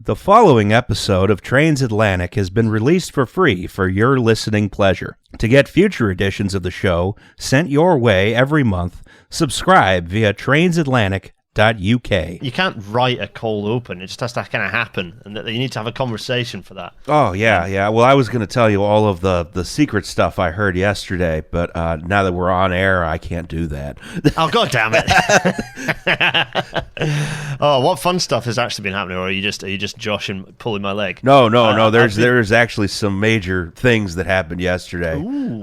The following episode of Trainsatlantic has been released for free for your listening pleasure. To get future editions of the show sent your way every month, subscribe via Trainsatlantic.uk. You can't write a cold open. It just has to kind of happen, and you need to have a conversation for that. Oh, yeah. Well, I was going to tell you all of the secret stuff I heard yesterday, but now that we're on air, I can't do that. Oh, God damn it. Oh, what fun stuff has actually been happening, or are you just Josh and pulling my leg? No. There's actually some major things that happened yesterday. Ooh,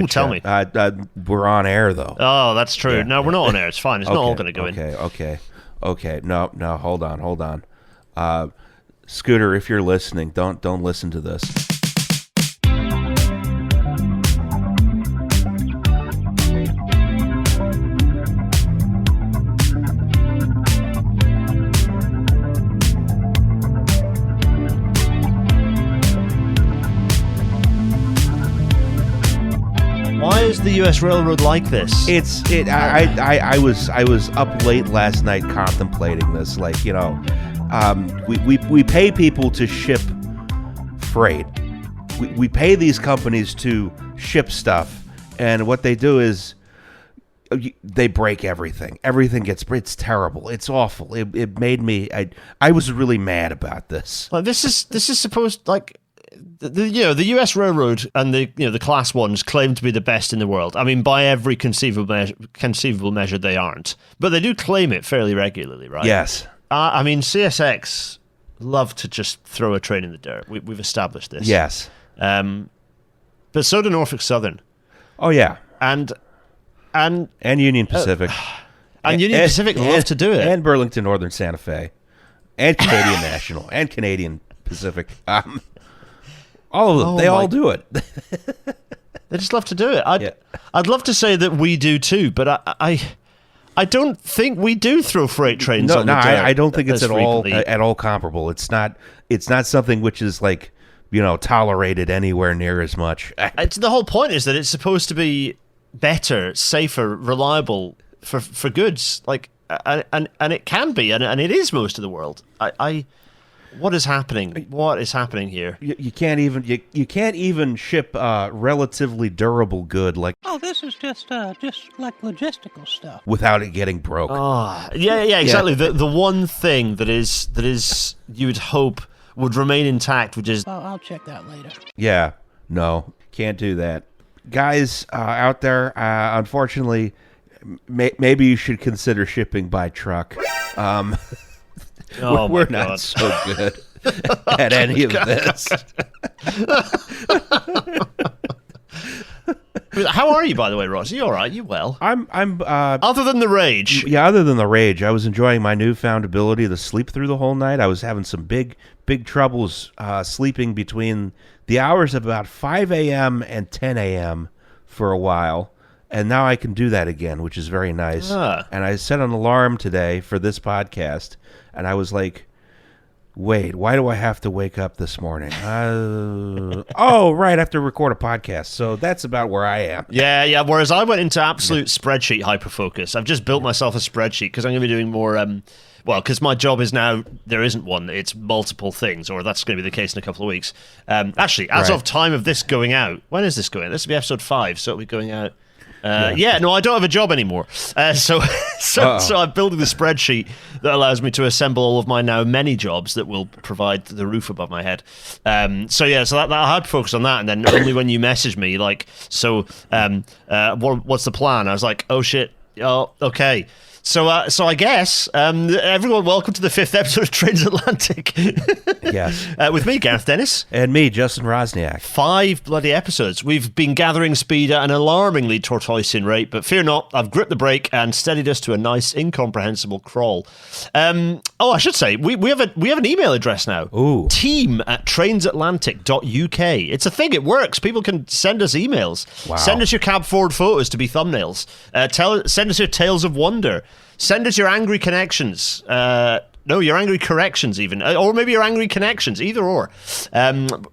tell me. We're on air, though. Oh, that's true. Yeah, no, we're not on air. It's fine. It's not all going to go in. Okay. No. Hold on. Scooter, if you're listening, don't listen to this. Why is the U.S. Railroad like this? I was up late last night contemplating this. Like, you know, we pay people to ship freight. We pay these companies to ship stuff, and what they do is they break everything. It's terrible. It's awful. It made me. I was really mad about this. Like, this is supposed, like, the U.S. Railroad and the Class 1s claim to be the best in the world. I mean, by every conceivable measure, they aren't. But they do claim it fairly regularly, right? Yes. I mean, CSX love to just throw a train in the dirt. We've established this. Yes. But so do Norfolk Southern. Oh, yeah. And Union Pacific. Union Pacific love to do it. And Burlington Northern Santa Fe. And Canadian National. And Canadian Pacific. All of them. They all do it. They just love to do it. I'd love to say that we do too, but I don't think we do throw freight trains on the dirt. I don't think it's at all comparable. It's not something which is, like, you know, tolerated anywhere near as much. The whole point is that it's supposed to be better, safer, reliable for goods. Like, and it can be, and it is most of the world. What is happening? What is happening here? You can't even ship relatively durable good like. Oh, this is just like logistical stuff. Without it getting broke. Oh, yeah, exactly. Yeah. The one thing that is you would hope would remain intact, which is. Oh, I'll check that later. Yeah, no, can't do that, guys out there. Unfortunately, maybe you should consider shipping by truck. We're not so good at any of this. How are you, by the way, Rocz? Are you all right? You well? I'm. Other than the rage. Yeah, other than the rage, I was enjoying my newfound ability to sleep through the whole night. I was having some big troubles sleeping between the hours of about 5 a.m. and 10 a.m. for a while. And now I can do that again, which is very nice. And I set an alarm today for this podcast, and I was like, wait, why do I have to wake up this morning? Right, I have to record a podcast. So that's about where I am. Yeah. Whereas I went into absolute spreadsheet hyperfocus. I've just built myself a spreadsheet because I'm going to be doing more... because my job is now, there isn't one, it's multiple things, or that's going to be the case in a couple of weeks. Actually, as of time of this going out, when is this going out? This will be episode 5, so it'll be going out. I don't have a job anymore. So I'm building the spreadsheet that allows me to assemble all of my now many jobs that will provide the roof above my head. So I had to focus on that, and then only when you messaged me, like, what's the plan? I was like, oh shit, oh okay. So I guess everyone, welcome to the 5th episode of Trainsatlantic. Yes. With me, Gareth Dennis. And me, Justin Rosniak. 5 bloody episodes. We've been gathering speed at an alarmingly tortoisian rate, but fear not, I've gripped the brake and steadied us to a nice, incomprehensible crawl. I should say, we have an email address now. Ooh. team@trainsatlantic.uk. It's a thing, it works. People can send us emails. Wow. Send us your cab forward photos to be thumbnails. Send us your tales of wonder. Send us your angry connections. Your angry corrections even. Or maybe your angry connections, either or.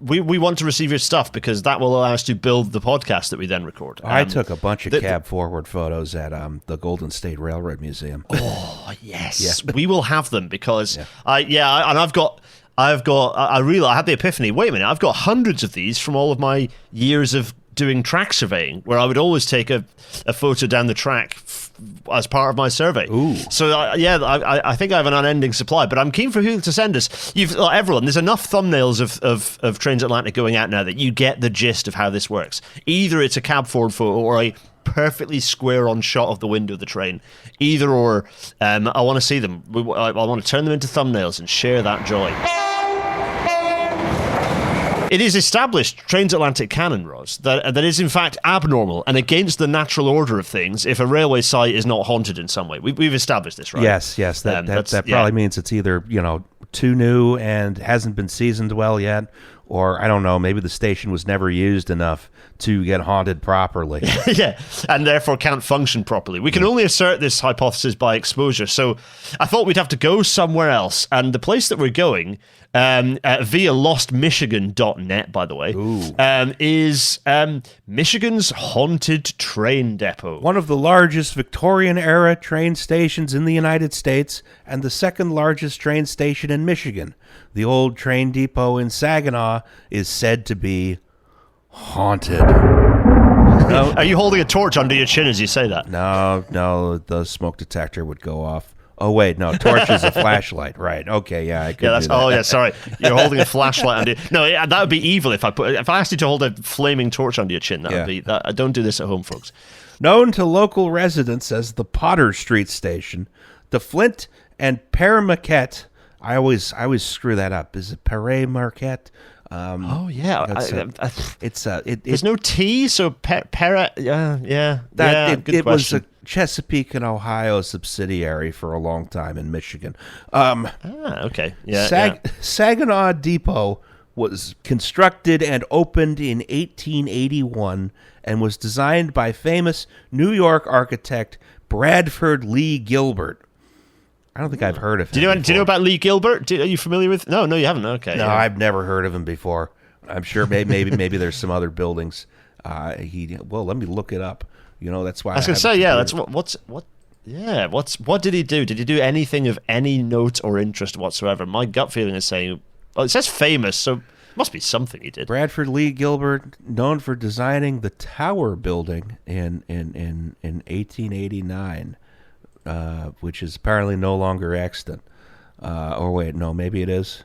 We want to receive your stuff because that will allow us to build the podcast that we then record. I took a bunch of cab forward photos at the Golden State Railroad Museum. Oh, yes. Yeah. We will have them because, and I've got I realized, I had the epiphany, wait a minute, I've got hundreds of these from all of my years of doing track surveying, where I would always take a photo down the track as part of my survey. Ooh. So I think I have an unending supply, but I'm keen for who to send us. Everyone, there's enough thumbnails of Trainsatlantic going out now that you get the gist of how this works. Either it's a cab forward photo or a perfectly square on shot of the window of the train. Either or, I want to see them. I want to turn them into thumbnails and share that joy. It is established, Transatlantic canon, Rocz, that is in fact abnormal and against the natural order of things if a railway site is not haunted in some way. We've established this, right? Yes. That probably means it's either, too new and hasn't been seasoned well yet, or I don't know, maybe the station was never used enough to get haunted properly. Yeah, and therefore can't function properly. We can only assert this hypothesis by exposure, so I thought we'd have to go somewhere else, and the place that we're going, via lostmichigan.net, by the way, is Michigan's Haunted Train Depot. One of the largest Victorian-era train stations in the United States and the second largest train station in Michigan. The old train depot in Saginaw is said to be haunted. No, Are you holding a torch under your chin as you say that? no, the smoke detector would go off. Oh, wait, no, torch is a flashlight. Right, okay, yeah, I could do that. Oh, yeah, sorry. You're holding a flashlight under... No, that would be evil if I asked you to hold a flaming torch under your chin. That would be... don't do this at home, folks. Known to local residents as the Potter Street Station, the Flint and Pere Marquette... I always screw that up. Is it Pere Marquette? There's no T, so Pere... Yeah. It was a Chesapeake and Ohio subsidiary for a long time in Michigan. Okay. Yeah, Saginaw Depot was constructed and opened in 1881 and was designed by famous New York architect Bradford Lee Gilbert. I don't think I've heard of him. Do you know about Lee Gilbert? Are you familiar with? No, you haven't. Okay. No, I've never heard of him before. I'm sure maybe there's some other buildings. Let me look it up. That's why I was going to say, that's what did he do? Did he do anything of any note or interest whatsoever? My gut feeling is saying, it says famous, so it must be something he did. Bradford Lee Gilbert, known for designing the Tower Building in 1889. Which is apparently no longer extant. Or wait, no, maybe it is.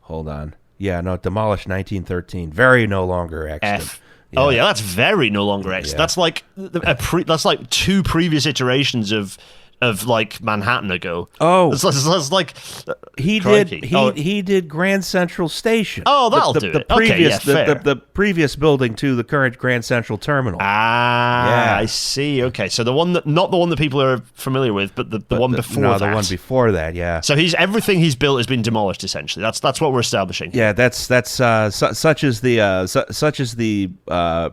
Hold on. Yeah, no, demolished 1913. Very no longer extant. Yeah. Oh yeah, that's very no longer extant. Yeah. That's like that's like two previous iterations of like Manhattan ago. Oh, it's like he did Grand Central Station. Oh, that'll do it. The previous building to the current Grand Central Terminal. Yeah, I see. Okay, so not the one that people are familiar with, but the one before that. No, the one before that. Yeah. So everything he's built has been demolished essentially. That's what we're establishing. Yeah, that's such is the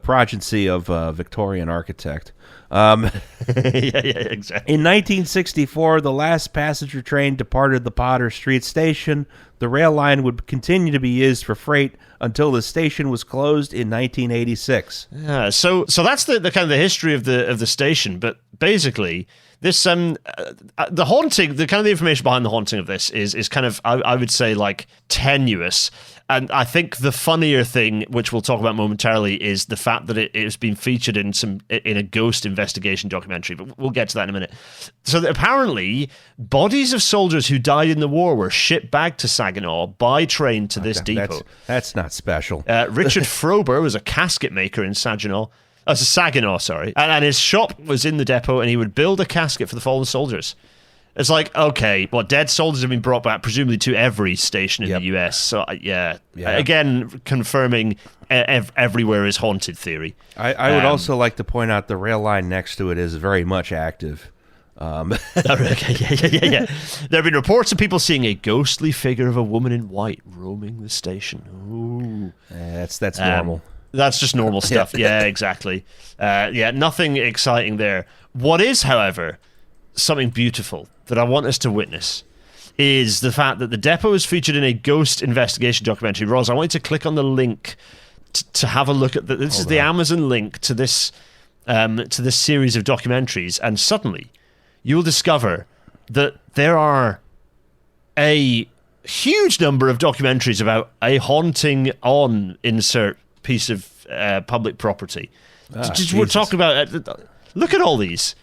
progeny of Victorian architect. Exactly. In 1964, the last passenger train departed the Potter Street Station. The rail line would continue to be used for freight until the station was closed in 1986. Yeah, so that's the kind of the history of the station. But basically, this the haunting, the kind of the information behind the haunting of this is kind of I would say like tenuous. And I think the funnier thing, which we'll talk about momentarily, is the fact that it has been featured in a ghost investigation documentary. But we'll get to that in a minute. So that apparently, bodies of soldiers who died in the war were shipped back to Saginaw by train to this depot. That's not special. Richard Frober was a casket maker in Saginaw. Saginaw, sorry. And his shop was in the depot, and he would build a casket for the fallen soldiers. It's like, okay, dead soldiers have been brought back, presumably to every station in the US. So, again, confirming everywhere is haunted theory. I would also like to point out the rail line next to it is very much active. Yeah. There have been reports of people seeing a ghostly figure of a woman in white roaming the station. Ooh. That's normal. That's just normal stuff. Yeah, exactly. Nothing exciting there. What is, however, something beautiful that I want us to witness is the fact that the depot is featured in a ghost investigation documentary. Rocz, I want you to click on the link to have a look at this. Is the Amazon link to this series of documentaries, and suddenly you will discover that there are a huge number of documentaries about a haunting on insert piece of public property. We're talking about. Look at all these.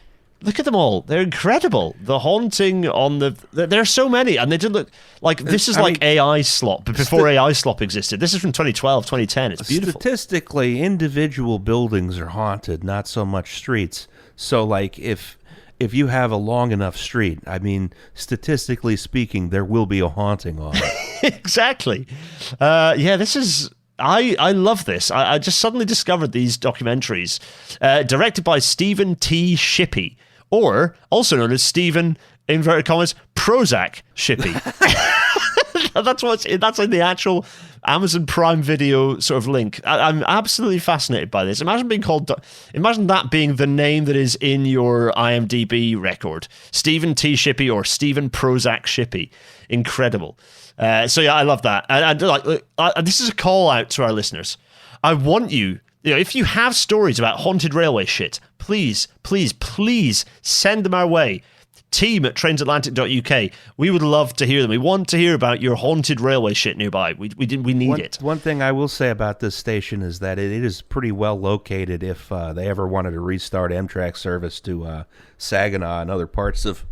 Look at them all. They're incredible. The haunting on there are so many, and they did look like this is AI slop, but before AI slop existed. This is from 2012, 2010. It's beautiful. Statistically, individual buildings are haunted, not so much streets. So, like, if you have a long enough street, I mean, statistically speaking, there will be a haunting on it. Exactly. This is. I love this. I just suddenly discovered these documentaries, directed by Stephen T. Shippey, or also known as Stephen, inverted commas, Prozac Shippey. That's in the actual Amazon Prime Video sort of link. I'm absolutely fascinated by this. Imagine that being the name that is in your IMDb record. Stephen T. Shippey or Stephen Prozac Shippey. Incredible. So yeah, I love that. And this is a call out to our listeners. I want you, if you have stories about haunted railway shit, please send them our way. team@trainsatlantic.uk. We would love to hear them. We want to hear about your haunted railway shit nearby. We need it. One thing I will say about this station is that it is pretty well located if they ever wanted to restart Amtrak service to Saginaw and other parts of,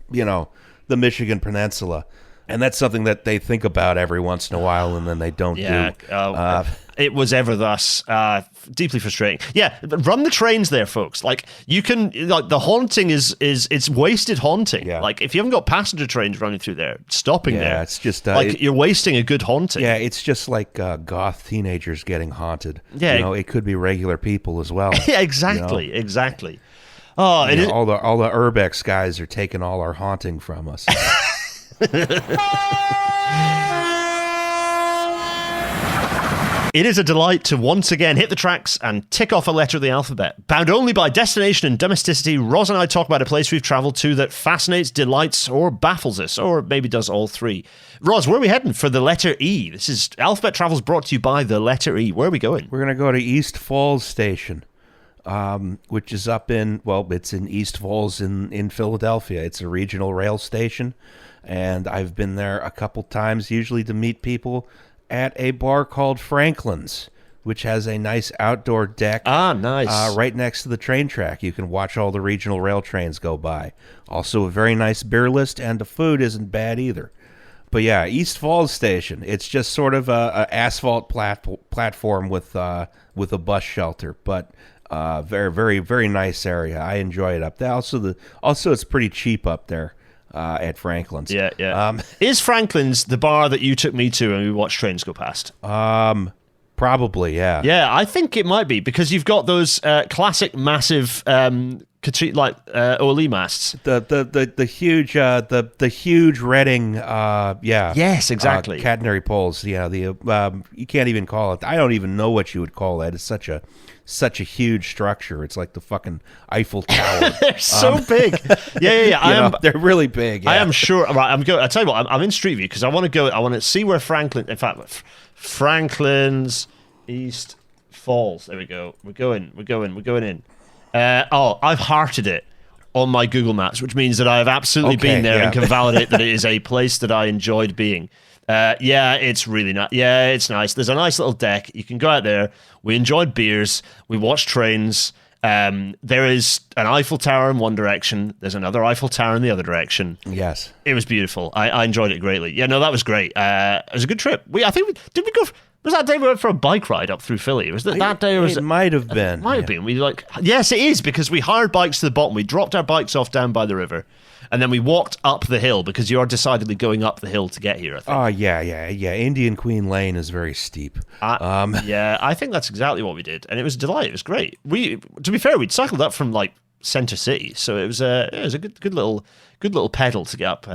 the Michigan Peninsula. And that's something that they think about every once in a while, and then they don't do. It was ever thus. Deeply frustrating. Yeah, run the trains there, folks. Like, you can, the haunting is it's wasted haunting. Yeah. Like, if you haven't got passenger trains running through there, stopping there. Yeah, it's just... you're wasting a good haunting. Yeah, it's just like goth teenagers getting haunted. Yeah. It could be regular people as well. Yeah, exactly. Oh, all the Urbex guys are taking all our haunting from us. It is a delight to once again hit the tracks and tick off a letter of the alphabet. Bound only by destination and domesticity, Roz and I talk about a place we've travelled to that fascinates, delights, or baffles us, or maybe does all three. Roz, where are we heading for the letter E? This is Alphabet Travels brought to you by the letter E. Where are we going? We're going to go to East Falls Station, which is it's in East Falls in Philadelphia. It's a regional rail station. And I've been there a couple times, usually to meet people at a bar called Franklin's, which has a nice outdoor deck. Ah, nice. Right next to the train track. You can watch all the regional rail trains go by. Also a very nice beer list, and the food isn't bad either. But yeah, East Falls Station. It's just sort of a asphalt platform with a bus shelter, but very, very, very nice area. I enjoy it up there. Also, it's pretty cheap up there. At Franklin's. Yeah. Is Franklin's the bar that you took me to and we watched trains go past? Probably, yeah. Yeah, I think it might be, because you've got those classic massive OLE masts. The huge Reading, Yes, exactly. catenary poles. Yeah, you can't even call it. I don't even know what you would call that. It's such a huge structure. It's like the fucking Eiffel Tower. They're so big. Yeah. They're really big. Yeah. I am sure. Right, I'm going. I tell you what. I'm in Street View because I want to go. I want to see where Franklin. In fact, Franklin's East Falls. There we go. We're going in. I've hearted it on my Google Maps, which means that I have absolutely been there and can validate that it is a place that I enjoyed being. It's really nice. Yeah, it's nice. There's a nice little deck. You can go out there. We enjoyed beers. We watched trains. There is an Eiffel Tower in one direction. There's another Eiffel Tower in the other direction. Yes. It was beautiful. I enjoyed it greatly. Yeah, no, that was great. It was a good trip. Did we go... Was that day we went for a bike ride up through Philly? Was that day? Or was it might have been. It might have been. Yes, it is, because we hired bikes to the bottom. We dropped our bikes off down by the river, and then we walked up the hill, because you are decidedly going up the hill to get here, I think. Oh, yeah. Indian Queen Lane is very steep. Yeah, I think that's exactly what we did, and it was a delight. It was great. To be fair, we'd cycled up from Center City, so it was a good little pedal to get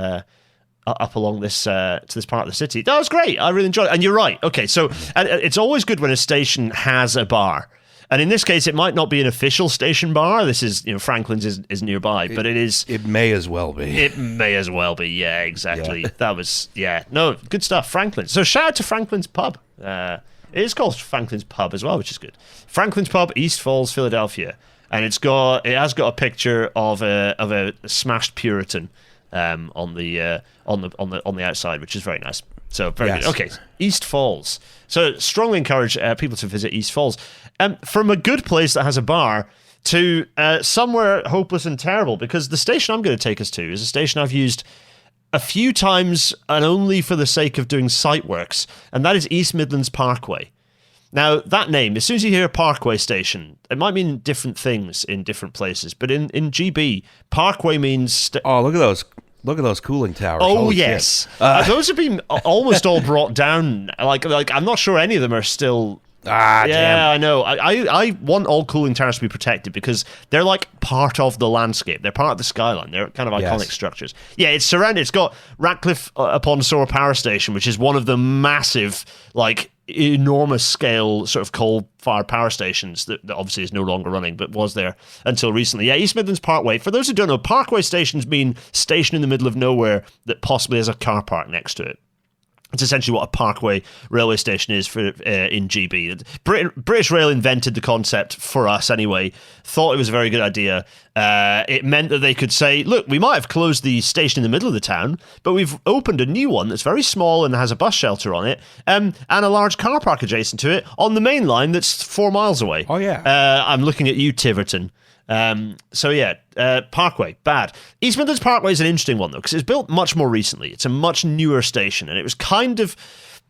up along this to this part of the city. That was great. I really enjoyed it. And you're right. Okay, so it's always good when a station has a bar. And in this case, it might not be an official station bar. This is, Franklin's is nearby, but it is. It may as well be. It may as well be. Yeah, exactly. Yeah. That was, no, good stuff. Franklin's. So shout out to Franklin's Pub. It is called Franklin's Pub as well, which is good. Franklin's Pub, East Falls, Philadelphia. And it has got a picture of a smashed Puritan. on the outside, which is very nice. So very Yes. good. Okay, East Falls. So strongly encourage people to visit East Falls. From a good place that has a bar to somewhere hopeless and terrible, because the station I'm going to take us to is a station I've used a few times and only for the sake of doing site works, and that is East Midlands Parkway. Now, that name, as soon as you hear a Parkway station, it might mean different things in different places, but in GB, Parkway means... Oh, look at those. Look at those cooling towers. Oh, Holy yes. shit. Those have been almost all brought down. Like I'm not sure any of them are still... Ah, yeah, damn. I know. I want all cooling towers to be protected because they're like part of the landscape. They're part of the skyline. They're kind of iconic structures. Yeah, it's surrounded. It's got Ratcliffe upon Soar Power Station, which is one of the massive, like, enormous scale sort of coal-fired power stations that obviously is no longer running, but was there until recently. Yeah, East Midlands Parkway. For those who don't know, Parkway stations mean station in the middle of nowhere that possibly has a car park next to it. It's essentially what a Parkway railway station is for in GB. British Rail invented the concept for us anyway, thought it was a very good idea. It meant that they could say, look, we might have closed the station in the middle of the town, but we've opened a new one that's very small and has a bus shelter on it, and a large car park adjacent to it on the main line that's 4 miles away. Oh, yeah. I'm looking at you, Tiverton. Parkway, bad. East Midlands Parkway is an interesting one, though, because it's built much more recently. It's a much newer station, and it was kind of...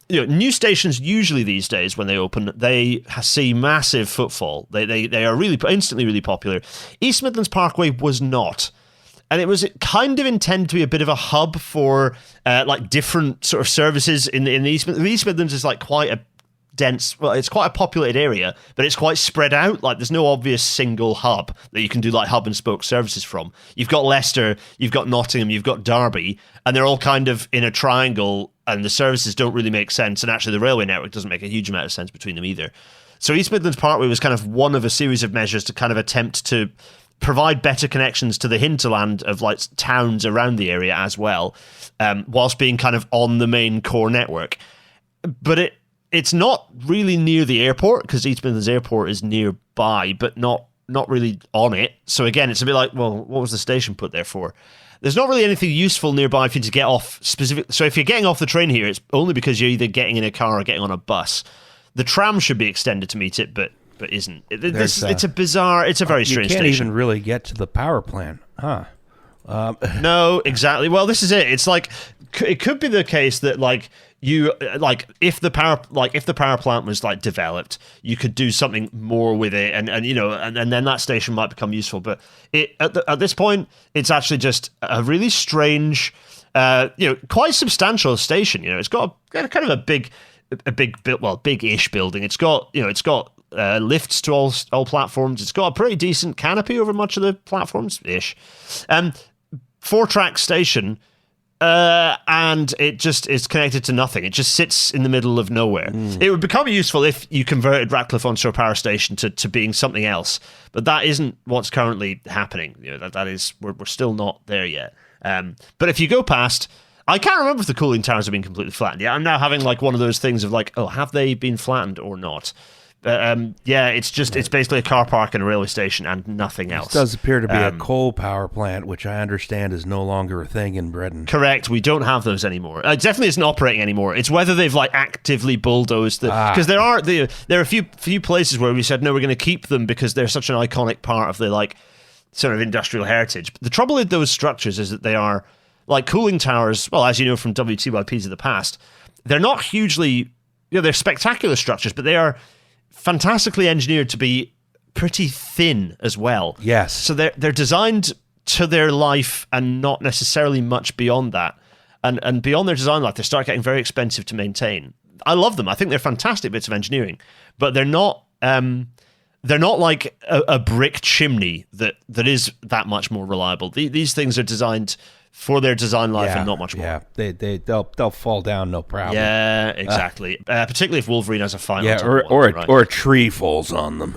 new stations usually these days, when they open, they see massive footfall. They are really instantly really popular. East Midlands Parkway was not. And it was kind of intended to be a bit of a hub for like different sort of services in the East Midlands. The East Midlands is like quite a dense, well, it's quite a populated area, but it's quite spread out. Like, there's no obvious single hub that you can do like hub and spoke services from. You've got Leicester, you've got Nottingham, you've got Derby, and they're all kind of in a triangle, and the services don't really make sense, and actually the railway network doesn't make a huge amount of sense between them either. So East Midlands Parkway was kind of one of a series of measures to kind of attempt to provide better connections to the hinterland of like towns around the area as well, whilst being kind of on the main core network. But it's not really near the airport, because East Midlands Airport is nearby, but not really on it. So again, it's a bit like, well, what was the station put there for? There's not really anything useful nearby for you to get off specific. So if you're getting off the train here, it's only because you're either getting in a car or getting on a bus. The tram should be extended to meet it, but isn't. It's a bizarre. It's a very strange station. You can't even really get to the power plant, huh? No, exactly. Well, this is it. It's like it could be the case that like you like if the power plant was like developed, you could do something more with it, and then that station might become useful. But at this point, it's actually just a really strange, quite substantial station. It's got kind of a big-ish building. It's got lifts to all platforms. It's got a pretty decent canopy over much of the platforms ish. 4-track station, and it just is connected to nothing. It just sits in the middle of nowhere. It would become useful if you converted Ratcliffe onshore power station to being something else, but that isn't what's currently happening. That is we're still not there yet. But if you go past, I can't remember if the cooling towers have been completely flattened. Yeah, I'm now having like one of those things of like, oh, have they been flattened or not? It's basically a car park and a railway station and nothing else. This does appear to be a coal power plant, which I understand is no longer a thing in Britain. Correct. We don't have those anymore. It definitely isn't operating anymore. It's whether they've like actively bulldozed because there are a few places where we said no, we're going to keep them because they're such an iconic part of the like sort of industrial heritage. But the trouble with those structures is that they are like cooling towers. Well, as you know from WTYPs of the past, they're not hugely. They're spectacular structures, but they are fantastically engineered to be pretty thin as well. Yes. So they're designed to their life and not necessarily much beyond that. And beyond their design life, they start getting very expensive to maintain. I love them. I think they're fantastic bits of engineering, but they're not like a brick chimney that is that much more reliable. These things are designed for their design life and not much more. Yeah, they'll fall down, no problem. Yeah, exactly. Particularly if Wolverine has a final. Yeah, or a tree falls on them.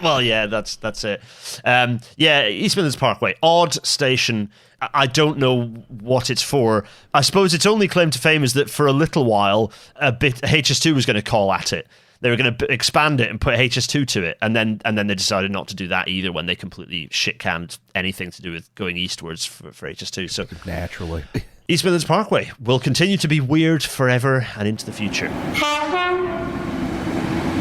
Well, yeah, that's it. East Midlands Parkway, odd station. I don't know what it's for. I suppose its only claim to fame is that for a little while, HS2 was going to call at it. They were going to expand it and put HS2 to it, and then they decided not to do that either when they completely shit-canned anything to do with going eastwards for HS2. So Naturally. East Midlands Parkway will continue to be weird forever and into the future.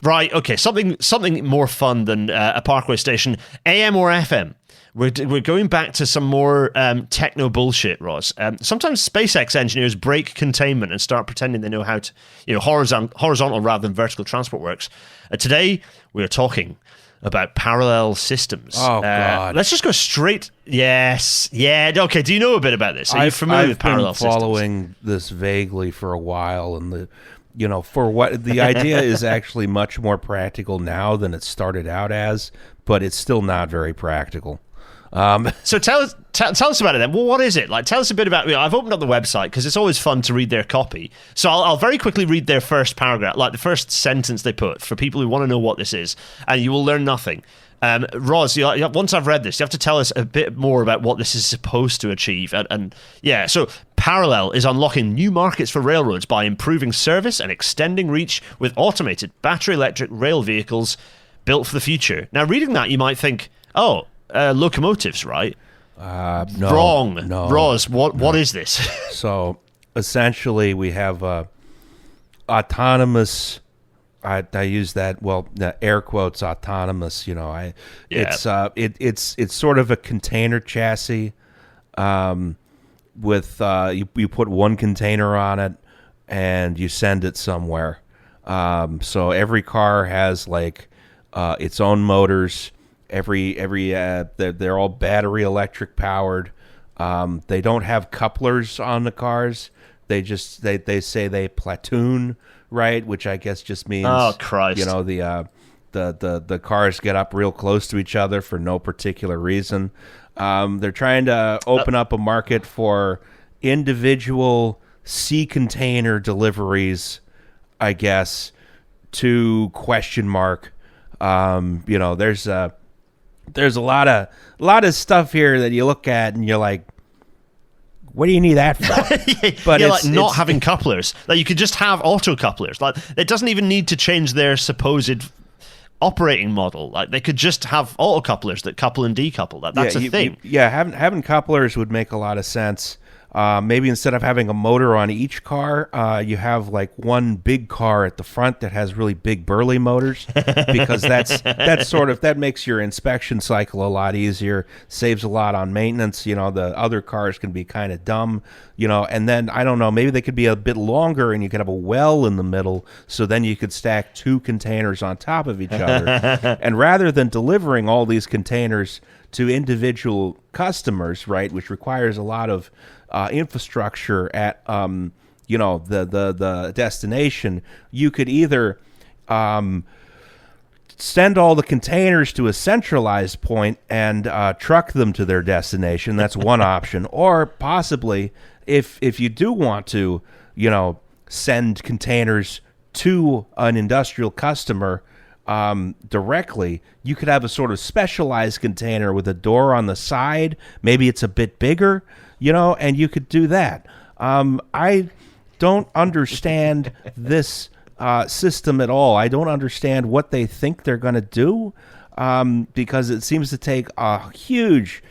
Right, okay, something more fun than a parkway station, AM or FM. We're going back to some more techno bullshit, Roz. Sometimes SpaceX engineers break containment and start pretending they know how to, horizontal rather than vertical transport works. Today, we're talking about parallel systems. Oh, God. Let's just go straight. Yes. Yeah. Okay. Do you know a bit about this? Are you familiar with parallel systems? I've been following this vaguely for a while, and the idea is actually much more practical now than it started out as, but it's still not very practical. So tell us about it then. Well, what is it? Like, tell us a bit about. I've opened up the website because it's always fun to read their copy. So I'll very quickly read their first paragraph, like the first sentence they put for people who want to know what this is, and you will learn nothing. Roz, once I've read this, you have to tell us a bit more about what this is supposed to achieve. And yeah, so Parallel is unlocking new markets for railroads by improving service and extending reach with automated battery electric rail vehicles built for the future. Now, reading that, you might think, locomotives, right? No. Wrong. No. Roz, what is this? So essentially, we have autonomous. I use that, the air quotes, autonomous. It's sort of a container chassis. With you put one container on it and you send it somewhere. So every car has its own motors. They're all battery electric powered. They don't have couplers on the cars. They say they platoon, right? Which I guess just means, oh Christ, the cars get up real close to each other for no particular reason. They're trying to open up a market for individual sea container deliveries, I guess, to question mark. There's a lot of stuff here that you look at and you're like, what do you need that for? But it's not having couplers. Like, you could just have auto couplers. Like, it doesn't even need to change their supposed operating model. Like, they could just have auto couplers that couple and decouple. That's a thing. Having couplers would make a lot of sense. Maybe instead of having a motor on each car, you have one big car at the front that has really big burly motors, because that makes your inspection cycle a lot easier, saves a lot on maintenance. The other cars can be kind of dumb, and then I don't know, maybe they could be a bit longer and you could have a well in the middle, so then you could stack two containers on top of each other. And rather than delivering all these containers to individual customers, right, which requires a lot of infrastructure at the destination, you could either send all the containers to a centralized point and truck them to their destination. That's one option. Or possibly, if you do want to, send containers to an industrial customer directly, you could have a sort of specialized container with a door on the side. Maybe it's a bit bigger, and you could do that. I don't understand this system at all. I don't understand what they think they're going to do, because it seems to take a huge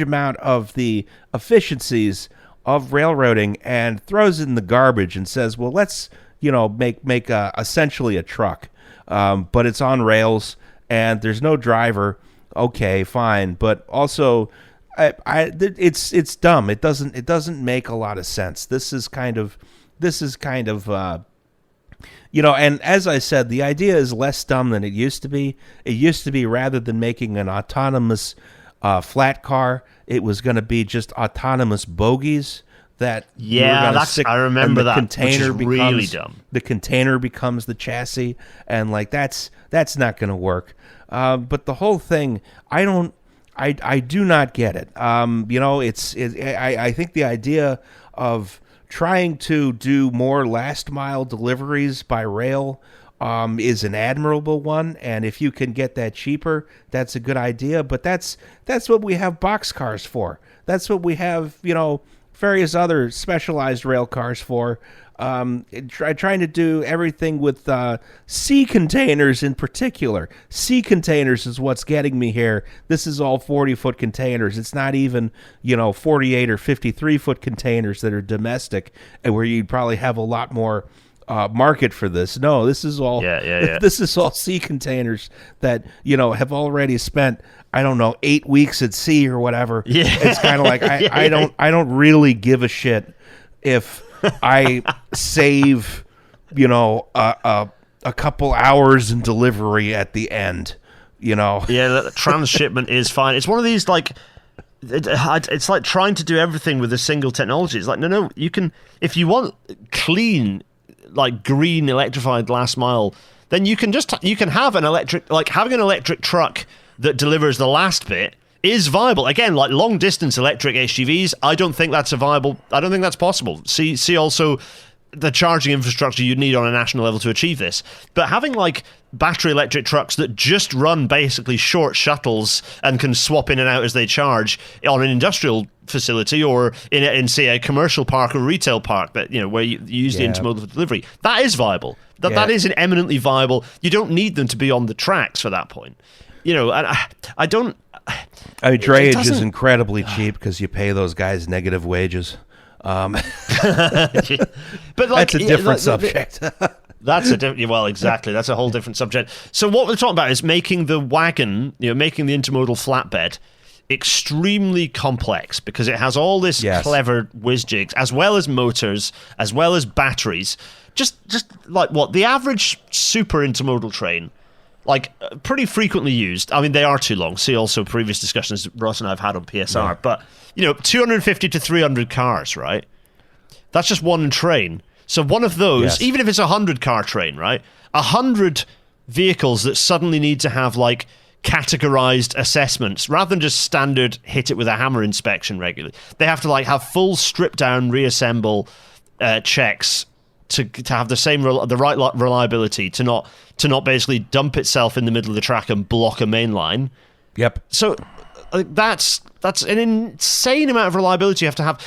amount of the efficiencies of railroading and throws it in the garbage and says, well, let's make essentially a truck. But it's on rails and there's no driver. Okay, fine. But also, it's dumb. It doesn't make a lot of sense. This is kind of, and as I said, the idea is less dumb than it used to be. It used to be, rather than making an autonomous flat car, it was going to be just autonomous bogies. I remember that. Container which is really dumb. The container becomes the chassis, and that's not going to work. But the whole thing, I do not get it. I think the idea of trying to do more last mile deliveries by rail is an admirable one, and if you can get that cheaper, that's a good idea. But that's what we have boxcars for. That's what we have, various other specialized rail cars for. trying to do everything with sea containers in particular. Sea containers is what's getting me here. This is all 40-foot containers. It's not even 48 or 53-foot containers that are domestic, and where you'd probably have a lot more market for this. No, this is all this is all sea containers that have already spent, I don't know, 8 weeks at sea or whatever. Yeah. It's kind of like I don't really give a shit if I save a couple hours in delivery at the end. Yeah, the transshipment is fine. It's one of these it's like trying to do everything with a single technology. It's like no, you can, if you want clean, like green electrified last mile, then you can have an electric, like having an electric truck that delivers the last bit is viable. Again, like long distance electric HGVs, I don't think that's possible. See also the charging infrastructure you'd need on a national level to achieve this. But having like battery electric trucks that just run basically short shuttles and can swap in and out as they charge on an industrial facility or in say a commercial park or retail park that where you use the intermodal delivery, that is viable. That is eminently viable. You don't need them to be on the tracks for that point. And I don't. I mean, drayage is incredibly cheap because you pay those guys negative wages. But that's a different subject. Exactly. That's a whole different subject. So what we're talking about is making the wagon, making the intermodal flatbed extremely complex because it has all this clever whiz jigs, as well as motors, as well as batteries. Just like what the average super intermodal train, like pretty frequently used. I mean, they are too long. See also previous discussions Ross and I have had on PSR. Yeah. But 250 to 300 cars, right? That's just one train. So one of those, even if it's 100-car train, right? 100 vehicles that suddenly need to have like categorized assessments rather than just standard hit it with a hammer inspection regularly. They have to like have full strip down, reassemble checks to have the right reliability to not basically dump itself in the middle of the track and block a main line. Yep. So that's an insane amount of reliability you have to have.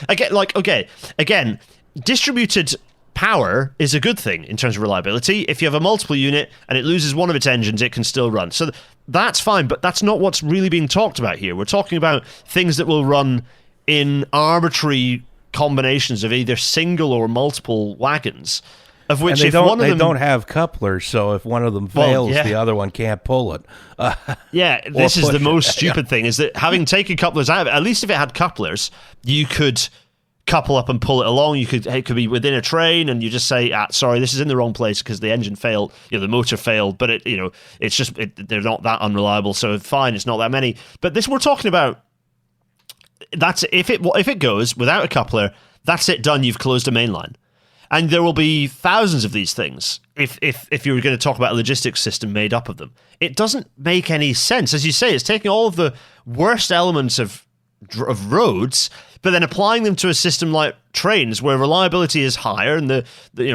Again, distributed power is a good thing in terms of reliability. If you have a multiple unit and it loses one of its engines, it can still run. So that's fine, but that's not what's really being talked about here. We're talking about things that will run in arbitrary combinations of either single or multiple wagons, of which they don't have couplers, so if one of them fails, the other one can't pull it. This is the most stupid thing, is that having taken couplers out of it, at least if it had couplers, you could couple up and pull it along. It could be within a train, and you just say, sorry, this is in the wrong place because the engine failed, the motor failed, but it's just they're not that unreliable, so fine, it's not that many. But this we're talking about, that's if it goes without a coupler, that's it, done. You've closed a main line. And there will be thousands of these things if you were going to talk about a logistics system made up of them. It doesn't make any sense. As you say, it's taking all of the worst elements of roads, but then applying them to a system like trains where reliability is higher and the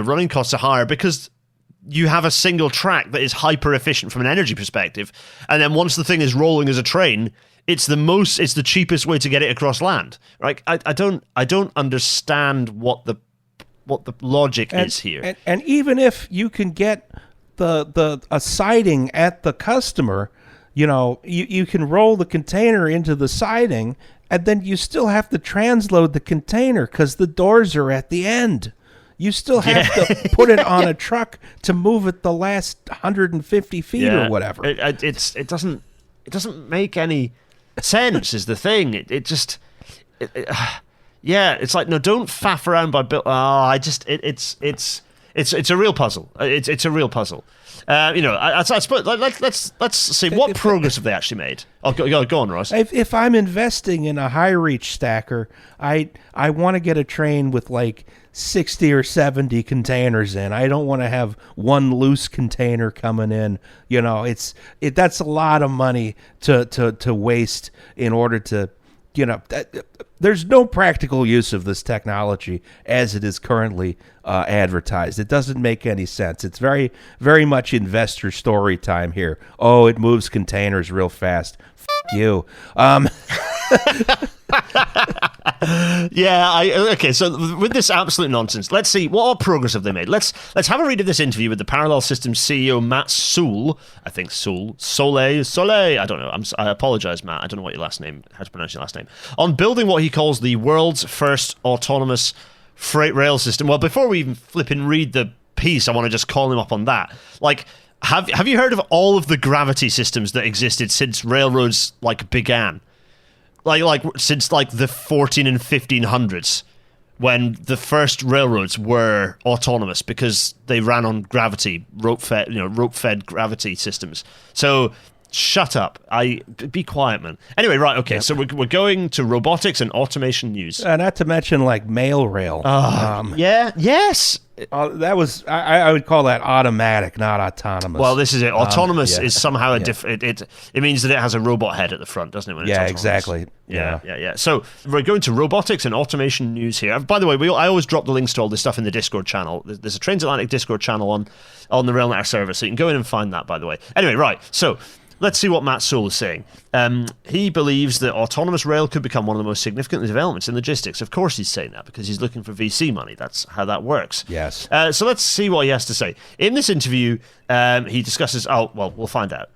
running costs are higher because you have a single track that is hyper efficient from an energy perspective. And then once the thing is rolling as a train, it's the cheapest way to get it across land. Right? I don't understand what the logic is here. And even if you can get a siding at the customer, you can roll the container into the siding, and then you still have to transload the container because the doors are at the end. You still have to put it on a truck to move it the last 150 feet or whatever. It doesn't make any sense is the thing. It's like, no, don't faff around by build. It's a real puzzle. It's a real puzzle. I suppose let's see what progress have they actually made. Go on, Ross. If I'm investing in a high reach stacker, I want to get a train with like 60 or 70 containers in. I don't want to have one loose container coming in. That's a lot of money to waste in order to. There's no practical use of this technology as it is currently advertised. It doesn't make any sense. It's very, very much investor story time here. Oh, it moves containers real fast. F*** you. Okay, so with this absolute nonsense, let's see what progress have they made. Let's have a read of this interview with the Parallel Systems CEO Matt Soule. I think Soule. I don't know. I apologize, Matt. I don't know what your last name, how to pronounce your last name. On building what he calls the world's first autonomous freight rail system. Well, before we even flip and read the piece, I want to just call him up on that. Like, have you heard of all of the gravity systems that existed since railroads began? Like since the 14 and 1500s, when the first railroads were autonomous because they ran on gravity, rope-fed gravity systems. So shut up. Be quiet, man. Anyway, right, okay. So we're going to robotics and automation news. Not to mention mail rail. Yes. That was I would call that automatic, not autonomous. Well, this is it. Autonomous is somehow a different. It means that it has a robot head at the front, doesn't it? When it's autonomous? Exactly. Yeah. So we're going to robotics and automation news here. By the way, I always drop the links to all this stuff in the Discord channel. There's a Trainsatlantic Discord channel on the RailNet server, so you can go in and find that. By the way. Anyway, right. So let's see what Matt Soule is saying. He believes that autonomous rail could become one of the most significant developments in logistics. Of course he's saying that because he's looking for VC money. That's how that works. Yes. So let's see what he has to say. In this interview, he discusses... we'll find out.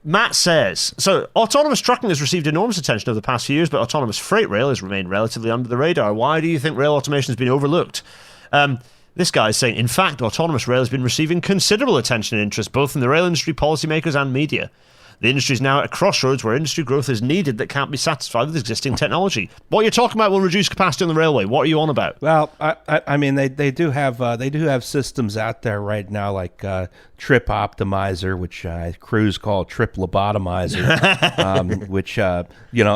Matt says, so autonomous trucking has received enormous attention over the past few years, but autonomous freight rail has remained relatively under the radar. Why do you think rail automation has been overlooked? This guy is saying, in fact, autonomous rail has been receiving considerable attention and interest both from the rail industry, policymakers, and media. The industry is now at a crossroads where industry growth is needed that can't be satisfied with existing technology. What you're talking about will reduce capacity on the railway. What are you on about? Well, I mean, they do have systems out there right now like Trip Optimizer, which crews call Trip Lobotomizer, which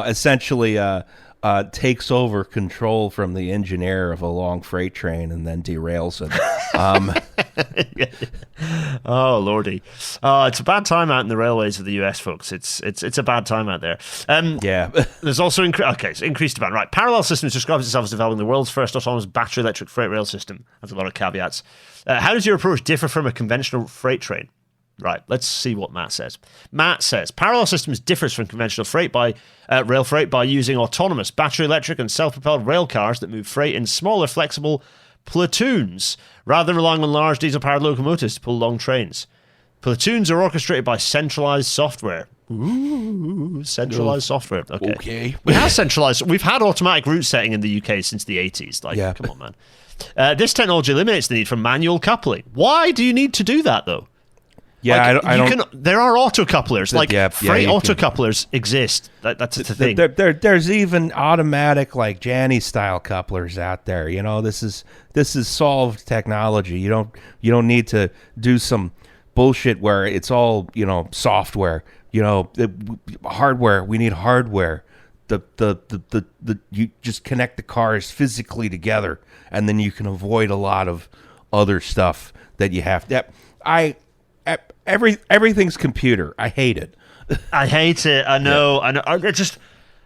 essentially takes over control from the engineer of a long freight train and then derails it. Oh lordy, it's a bad time out in the railways of the US, folks. It's a bad time out there. There's also increased demand. Right, Parallel Systems describes itself as developing the world's first autonomous battery electric freight rail system. Has a lot of caveats. How does your approach differ from a conventional freight train? Right, let's see what Matt says. Matt says, Parallel Systems differs from conventional rail freight by using autonomous, battery electric, and self-propelled rail cars that move freight in smaller, flexible platoons, rather than relying on large diesel-powered locomotives to pull long trains. Platoons are orchestrated by centralized software. Ooh, centralized software. Okay. We've had automatic route setting in the UK since the 80s. Come on, man. This technology eliminates the need for manual coupling. Why do you need to do that, though? Yeah, there are autocouplers. Freight autocouplers exist. That's the thing. There's even automatic Janny style couplers out there. This is solved technology. You don't need to do some bullshit where it's all software. Hardware. We need hardware. You just connect the cars physically together, and then you can avoid a lot of other stuff that you have. Everything's computer. I hate it. I hate it. I know. Yeah.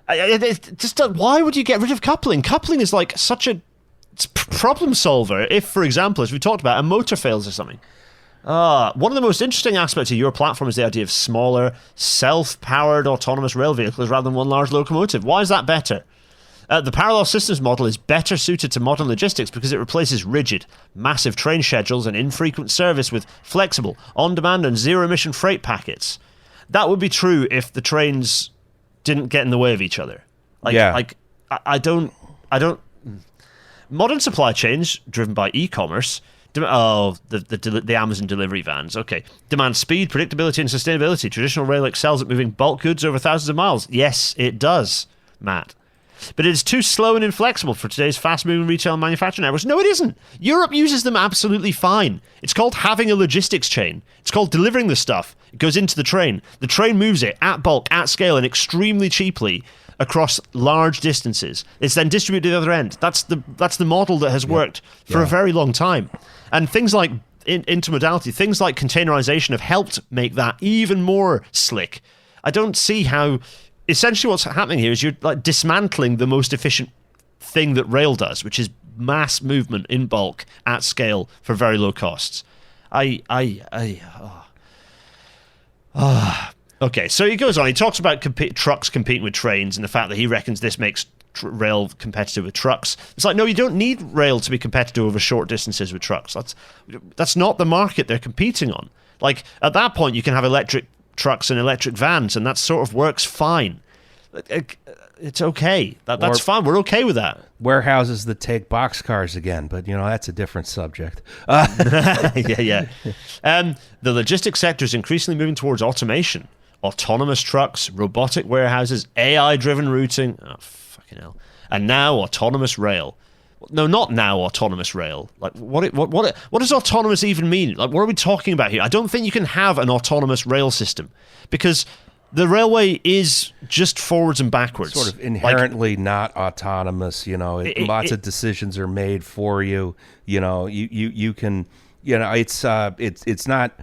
I know. Why would you get rid of coupling? Coupling is such a problem solver. If, for example, as we talked about, a motor fails or something. One of the most interesting aspects of your platform is the idea of smaller, self-powered autonomous rail vehicles rather than one large locomotive. Why is that better? The Parallel Systems model is better suited to modern logistics because it replaces rigid, massive train schedules and infrequent service with flexible, on-demand and zero-emission freight packets. That would be true if the trains didn't get in the way of each other. I don't. Modern supply chains driven by e-commerce. The Amazon delivery vans. Okay, demand speed, predictability, and sustainability. Traditional rail excels at moving bulk goods over thousands of miles. Yes, it does, Matt. But it is too slow and inflexible for today's fast-moving retail and manufacturing networks. No, it isn't. Europe uses them absolutely fine. It's called having a logistics chain. It's called delivering the stuff. It goes into the train. The train moves it at bulk, at scale, and extremely cheaply across large distances. It's then distributed to the other end. That's the model that has worked for a very long time. And things like intermodality, things like containerization have helped make that even more slick. I don't see how... Essentially what's happening here is you're dismantling the most efficient thing that rail does, which is mass movement in bulk at scale for very low costs. Okay, so he goes on. He talks about trucks competing with trains and the fact that he reckons this makes rail competitive with trucks. It's like, no, you don't need rail to be competitive over short distances with trucks. That's not the market they're competing on. Like, at that point, you can have electric trucks and electric vans, and that sort of works fine. It's okay. That's fine. We're okay with that. Warehouses that take boxcars again, but that's a different subject. Yeah. The logistics sector is increasingly moving towards automation, autonomous trucks, robotic warehouses, AI-driven routing. Oh, fucking hell! And now autonomous rail. No, not now autonomous rail. Like, what does autonomous even mean? Like, what are we talking about here? I don't think you can have an autonomous rail system because the railway is just forwards and backwards. Sort of inherently not autonomous, lots of decisions are made for you. You can, it's not,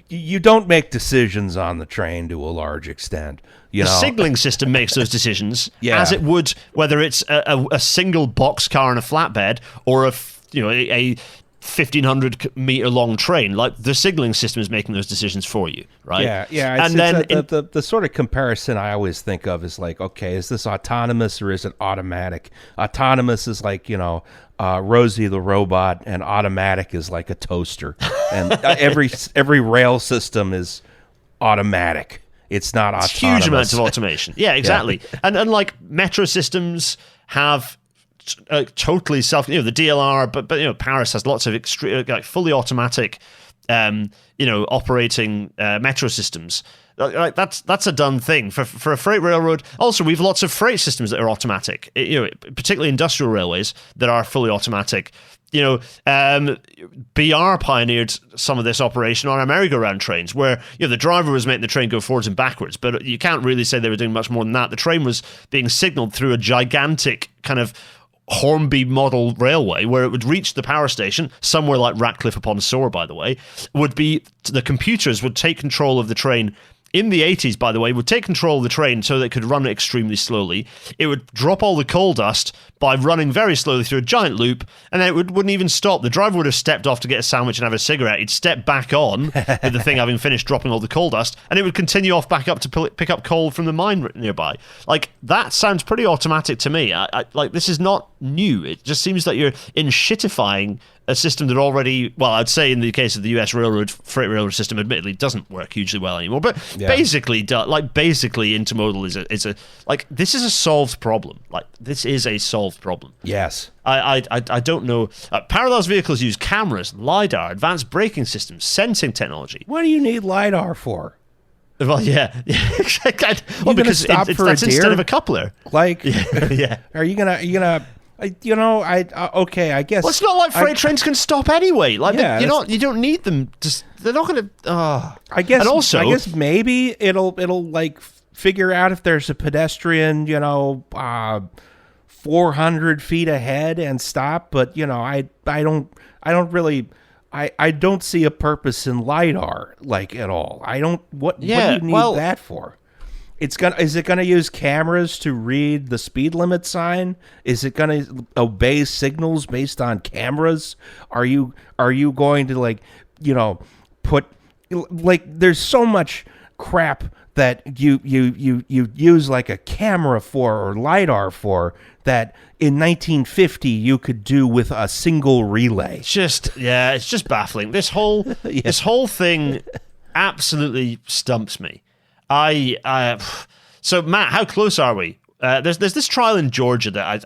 you don't make decisions on the train to a large extent. The signaling system makes those decisions, Yeah. as it would whether it's a single box car and a flatbed or a 1,500 meter long train. Like, the signaling system is making those decisions for you, right? Yeah. The sort of comparison I always think of is like, okay, is this autonomous or is it automatic? Autonomous is like, Rosie the robot, and automatic is like a toaster. And every rail system is automatic. It's not autonomous. Huge amounts of automation. Yeah, exactly. Yeah. And like metro systems have totally self. The DLR, but Paris has lots of fully automatic, operating metro systems. Like that's a done thing for a freight railroad. Also, we've lots of freight systems that are automatic. Particularly industrial railways that are fully automatic. BR pioneered some of this operation on our merry-go-round trains, where the driver was making the train go forwards and backwards, but you can't really say they were doing much more than that. The train was being signaled through a gigantic kind of Hornby model railway, where it would reach the power station somewhere like Ratcliffe upon Soar. By the way, the computers would take control of the train. In the 80s, by the way, would take control of the train so that it could run extremely slowly. It would drop all the coal dust by running very slowly through a giant loop, and then it wouldn't even stop. The driver would have stepped off to get a sandwich and have a cigarette. He'd step back on with the thing having finished dropping all the coal dust, and it would continue off back up to pick up coal from the mine nearby. Like, that sounds pretty automatic to me. Like, this is not new. It just seems that you're shitifying a system that already, well, I'd say in the case of the US freight railroad system, admittedly doesn't work hugely well anymore, but basically intermodal is a this is a solved problem. Like, this is a solved problem. Yes. I don't know. Parallels vehicles use cameras, LiDAR, advanced braking systems, sensing technology. What do you need LiDAR for? Well, yeah. Well, because that's instead of a coupler. Like, yeah. Are you gonna? Okay, I guess. Well, it's not like freight trains can stop anyway. Like, you don't need them. They're not going to. I guess. And also, I guess maybe it'll like figure out if there's a pedestrian, 400 feet ahead and stop. But I don't see a purpose in LiDAR at all. What do you need that for? Is it gonna use cameras to read the speed limit sign? Is it gonna obey signals based on cameras? Are you going to put there's so much crap that you use like a camera for or LiDAR for that in 1950 you could do with a single relay. It's just baffling. This whole thing absolutely stumps me. So Matt, how close are we? There's this trial in Georgia that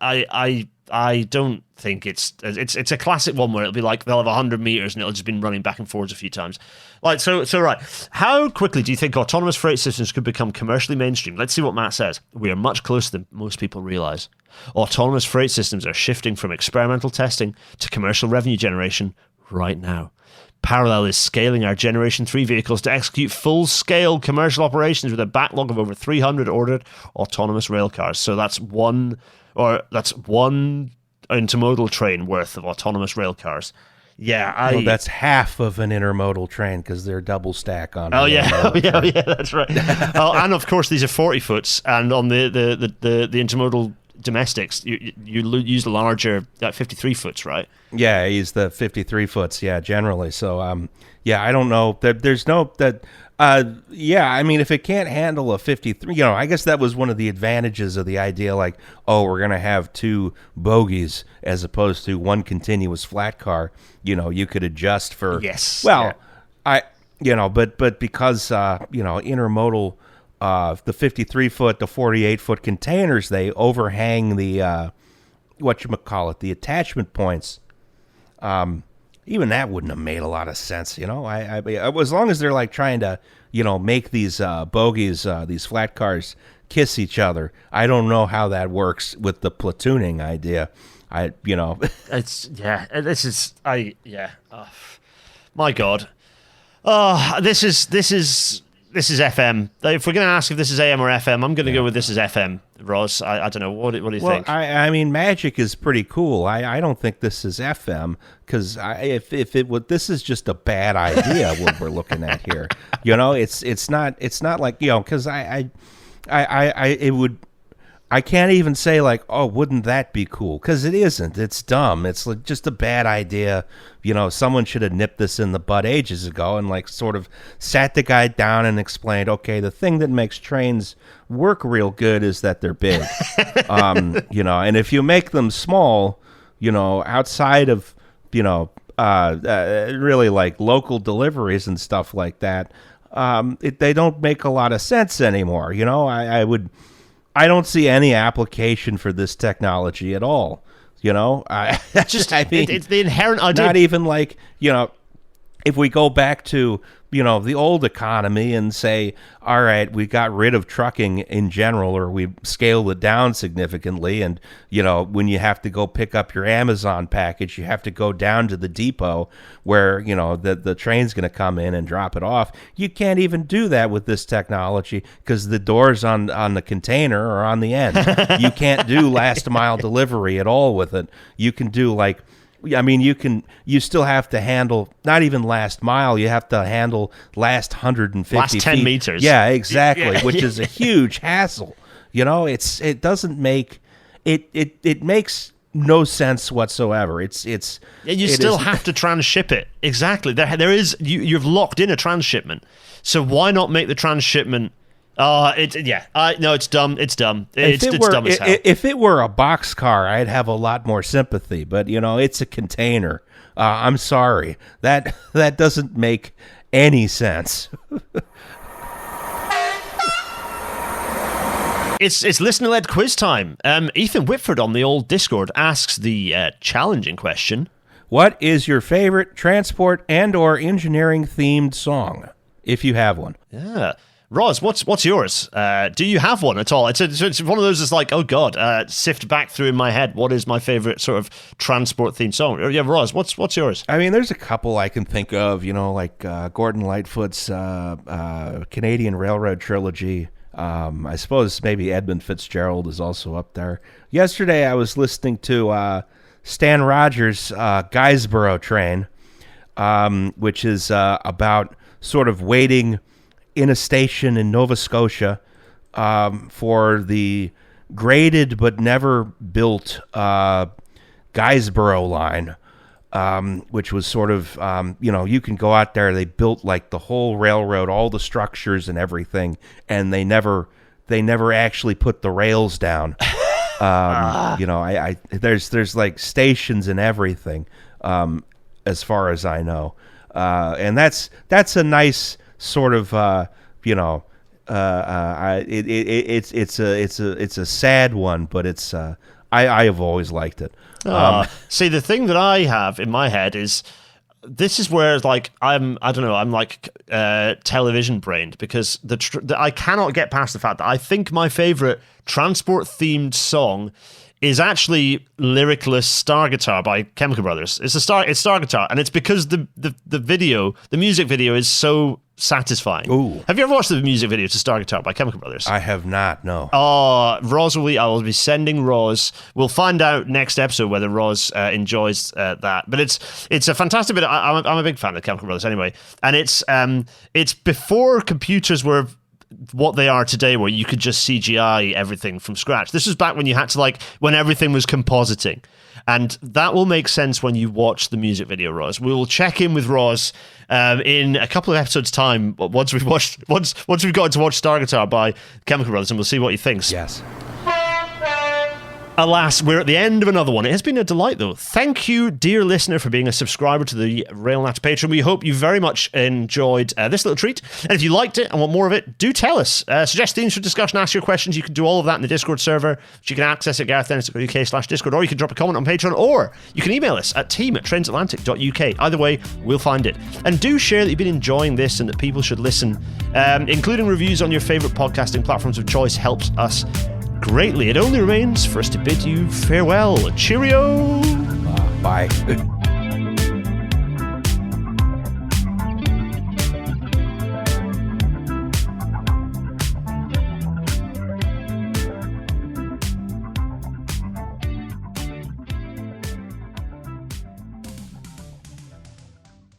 I don't think it's a classic one where it'll be like they'll have 100 meters and it'll just been running back and forwards a few times. So right, how quickly do you think autonomous freight systems could become commercially mainstream? Let's see what Matt says. We are much closer than most people realize. Autonomous freight systems are shifting from experimental testing to commercial revenue generation right now. Parallel is scaling our Generation 3 vehicles to execute full-scale commercial operations with a backlog of over 300 ordered autonomous rail cars. So that's one intermodal train worth of autonomous rail cars. Yeah, that's half of an intermodal train because they're double stack on. Yeah, that's right. And of course these are 40 foots, and on the intermodal domestics, you use the larger 53 foots, right? Yeah, I use the 53 foots. Yeah, generally. So yeah, I don't know that there's no that. Yeah, I mean, if it can't handle a 53, I guess that was one of the advantages of the idea, like, oh, we're going to have two bogies as opposed to one continuous flat car. You could adjust for. Yes. Well, yeah. But because, intermodal, the 53-foot, the 48-foot containers, they overhang the, the attachment points. Even that wouldn't have made a lot of sense, I as long as they're like trying to, make these bogies, these flat cars kiss each other. I don't know how that works with the platooning idea. It's my God. Oh, this is FM. If we're going to ask if this is AM or FM, I'm going to go with this is FM, Roz. I don't know. What do you think? I mean, Magic is pretty cool. I don't think this is FM because if it would, this is just a bad idea what we're looking at here. It's not like because it would. I can't even say like, oh, wouldn't that be cool? Because it isn't. It's dumb. It's like just a bad idea. Someone should have nipped this in the bud ages ago and like sort of sat the guy down and explained, okay, the thing that makes trains work real good is that they're big. And if you make them small, outside of, really like local deliveries and stuff like that, they don't make a lot of sense anymore. I don't see any application for this technology at all. It's the inherent idea. Not even like, if we go back to, the old economy and say, all right, we got rid of trucking in general, or we scaled it down significantly. And, when you have to go pick up your Amazon package, you have to go down to the depot where, the train's going to come in and drop it off. You can't even do that with this technology because the doors on the container are on the end. You can't do last mile delivery at all with it. You can do you still have to handle not even last mile. You have to handle last 150 last 10 feet. meters. Yeah, exactly. Which is a huge hassle. It doesn't make it makes no sense whatsoever. You still have to tranship it. Exactly. There is you've locked in a transshipment. So why not make the transshipment? No, it's dumb. It's dumb. It's dumb as hell. If it were a boxcar, I'd have a lot more sympathy. But it's a container. I'm sorry, that doesn't make any sense. It's listener-led quiz time. Ethan Whitford on the old Discord asks the challenging question: what is your favorite transport and/or engineering-themed song, if you have one? Yeah. Roz, what's yours? Do you have one at all? It's one of those that's like, oh God, sift back through in my head. What is my favorite sort of transport themed song? Yeah, Roz, what's yours? I mean, there's a couple I can think of, like Gordon Lightfoot's Canadian Railroad Trilogy. I suppose maybe Edmund Fitzgerald is also up there. Yesterday I was listening to Stan Rogers' Guysborough Train, which is about sort of waiting in a station in Nova Scotia for the graded but never built Guysborough line, which was sort of, you can go out there. They built like the whole railroad, all the structures and everything, and they never actually put the rails down. There's like stations and everything, as far as I know, and that's a nice sort of it's a sad one, but it's I have always liked it. See, the thing that I have in my head is this is where like I'm like television brained, because I cannot get past the fact that I think my favorite transport themed song is actually Lyricless Star Guitar by Chemical Brothers. It's Star Guitar, and it's because the music video is so satisfying. Ooh. Have you ever watched the music video to Star Guitar by Chemical Brothers? I have not, no. I will be sending Roz. We'll find out next episode whether Roz enjoys that. But it's a fantastic bit. I'm a big fan of Chemical Brothers anyway, and it's before computers were what they are today, where you could just CGI everything from scratch. This was back when you had to, like, when everything was compositing. And that will make sense when you watch the music video, Rocz. We will check in with Rocz in a couple of episodes' time, once we've got to watch Star Guitar by Chemical Brothers, and we'll see what he thinks. Yes. Alas, we're at the end of another one. It has been a delight, though. Thank you, dear listener, for being a subscriber to the RailNat Patreon. We hope you very much enjoyed this little treat. And if you liked it and want more of it, do tell us. Suggest themes for discussion, ask your questions. You can do all of that in the Discord server, which you can access at GarethDennis.uk/Discord, or you can drop a comment on Patreon, or you can email us at team@Trainsatlantic.uk. Either way, we'll find it. And do share that you've been enjoying this and that people should listen. Including reviews on your favourite podcasting platforms of choice helps us greatly. It only remains for us to bid you farewell. Cheerio! Bye.